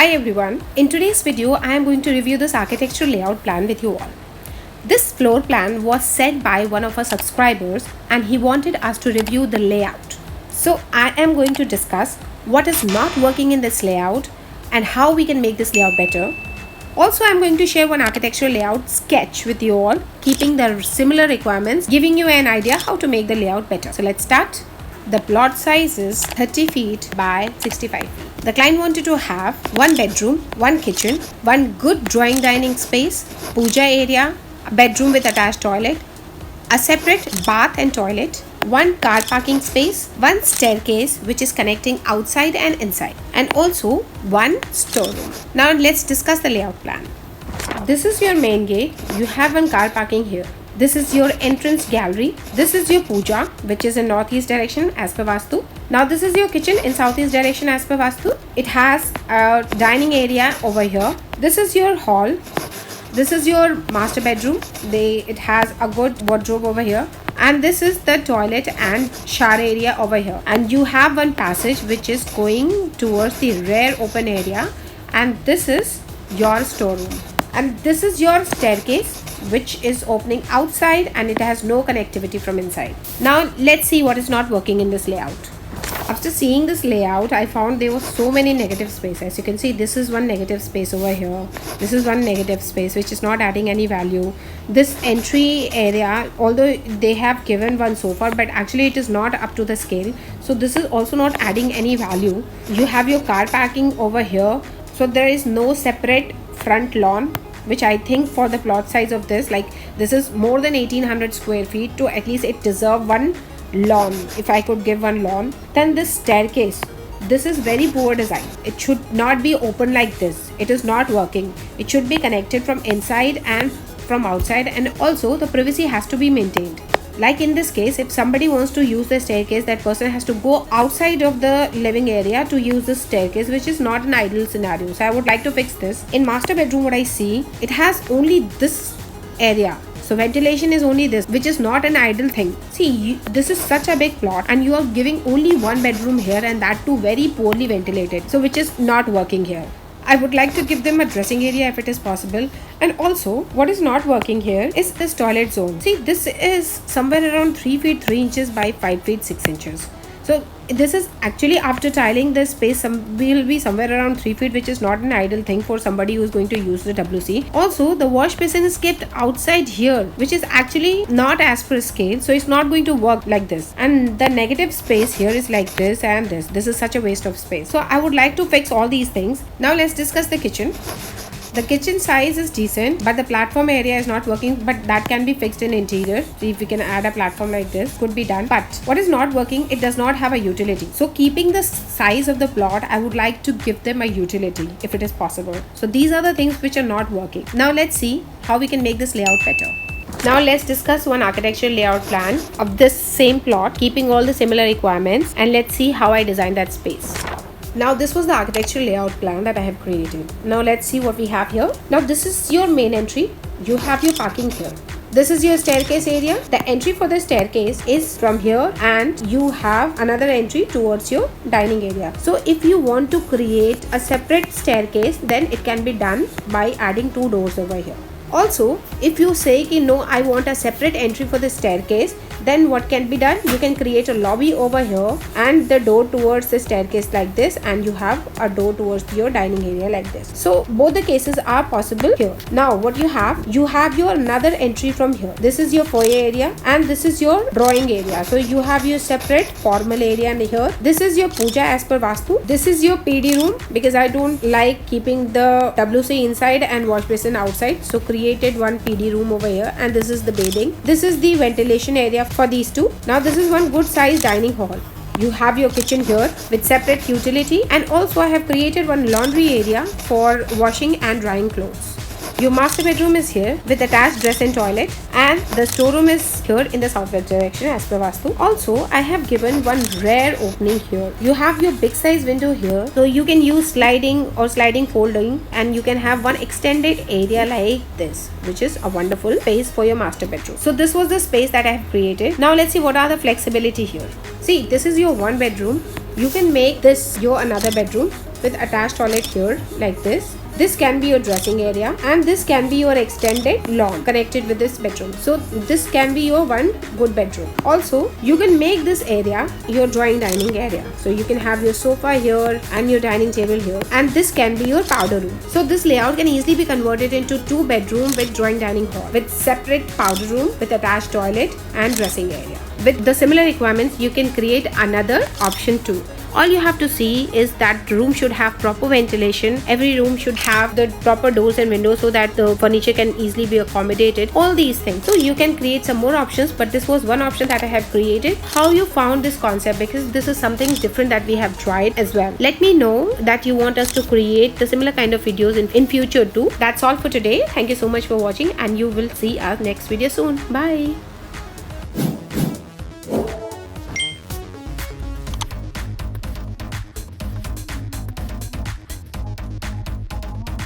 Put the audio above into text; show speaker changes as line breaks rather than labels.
Hi everyone, in today's video I am going to review this architectural layout plan with you all. This floor plan was sent by one of our subscribers and he wanted us to review the layout. So I am going to discuss what is not working in this layout and how we can make this layout better. Also I am going to share one architectural layout sketch with you all, keeping the similar requirements, giving you an idea how to make the layout better. So let's start. The plot size is 30 feet by 65 feet. The client wanted to have one bedroom, one kitchen, one good drawing dining space, puja area, a bedroom with attached toilet, a separate bath and toilet, one car parking space, one staircase which is connecting outside and inside, and also one storeroom. Now let's discuss the layout plan. This is your main gate. You have one car parking here. This is your entrance gallery. This is your puja, which is in northeast direction as per Vaastu. Now this is your kitchen in southeast direction as per Vaastu. It has a dining area over here. This is your hall. This is your master bedroom. It has a good wardrobe over here. And this is the toilet and shower area over here. And you have one passage which is going towards the rear open area. And this is your storeroom. And this is your staircase, which is opening outside and it has no connectivity from inside. Now let's see what is not working in this layout. After seeing this layout, I found there was so many negative space. As you can see, this is one negative space over here. This is one negative space which is not adding any value. This entry area, although they have given one sofa, but actually it is not up to the scale. So this is also not adding any value. You have your car parking over here. So there is no separate front lawn, which I think for the plot size of this, like this is more than 1800 square feet, to at least it deserve one lawn. If I could give one lawn. Then this staircase, this is very poor design. It should not be open like this. It is not working. It should be connected from inside and from outside, and also the privacy has to be maintained. Like in this case, if somebody wants to use the staircase, that person has to go outside of the living area to use the staircase, which is not an ideal scenario. So I would like to fix this. In master bedroom, what I see, it has only this area. So ventilation is only this, which is not an ideal thing. See, this is such a big plot and you are giving only one bedroom here, and that too very poorly ventilated. So which is not working here. I would like to give them a dressing area if it is possible. And also what is not working here is this toilet zone. See, this is somewhere around 3 feet 3 inches by 5 feet 6 inches. So this is actually, after tiling the space, will be somewhere around 3 feet, which is not an ideal thing for somebody who is going to use the WC. Also the wash basin is kept outside here, which is actually not as per scale, so it's not going to work like this. And the negative space here is like this and this. This is such a waste of space. So I would like to fix all these things. Now let's discuss the kitchen. The kitchen size is decent, but the platform area is not working, but that can be fixed in interior. See, if we can add a platform like this, could be done. But what is not working, it does not have a utility. So keeping the size of the plot, I would like to give them a utility if it is possible. So these are the things which are not working. Now let's see how we can make this layout better. Now let's discuss one architectural layout plan of this same plot, keeping all the similar requirements, and let's see how I designed that space. Now this was the architectural layout plan that I have created. Now let's see what we have here. Now this is your main entry. You have your parking here. This is your staircase area. The entry for the staircase is from here, and you have another entry towards your dining area. So if you want to create a separate staircase, then it can be done by adding 2 doors over here. Also, if you say ki no, I want a separate entry for the staircase, then what can be done? You can create a lobby over here and the door towards the staircase like this, and you have a door towards your dining area like this. So both the cases are possible here. Now what you have your another entry from here. This is your foyer area and this is your drawing area. So you have your separate formal area in here. This is your puja as per Vaastu. This is your PD room, because I don't like keeping the WC inside and wash basin outside. So created one PD room over here, and this is the bathing. This is the ventilation area for these two. Now this is one good size dining hall. You have your kitchen here with separate utility, and also I have created one laundry area for washing and drying clothes. Your master bedroom is here with attached dress-in toilet, and the storeroom is here in the southwest direction as per Vaastu. Also, I have given one rear opening here. You have your big size window here, so you can use sliding or sliding folding, and you can have one extended area like this, which is a wonderful space for your master bedroom. So this was the space that I have created. Now let's see what are the flexibility here. See, this is your one bedroom. You can make this your another bedroom. with attached toilet here like this. This can be your dressing area, and this can be your extended lawn connected with this bedroom. So this can be your one good bedroom. Also, you can make this area your drawing dining area. So you can have your sofa here and your dining table here, and this can be your powder room. So this layout can easily be converted into 2 bedroom with drawing dining hall with separate powder room with attached toilet and dressing area. With the similar requirements, you can create another option too. All you have to see is that room should have proper ventilation. Every room should have the proper doors and windows so that the furniture can easily be accommodated. All these things. So you can create some more options, but this was one option that I have created. How you found this concept, because this is something different that we have tried as well. Let me know that you want us to create the similar kind of videos in future too. That's all for today. Thank you so much for watching, and you will see our next video soon. Bye.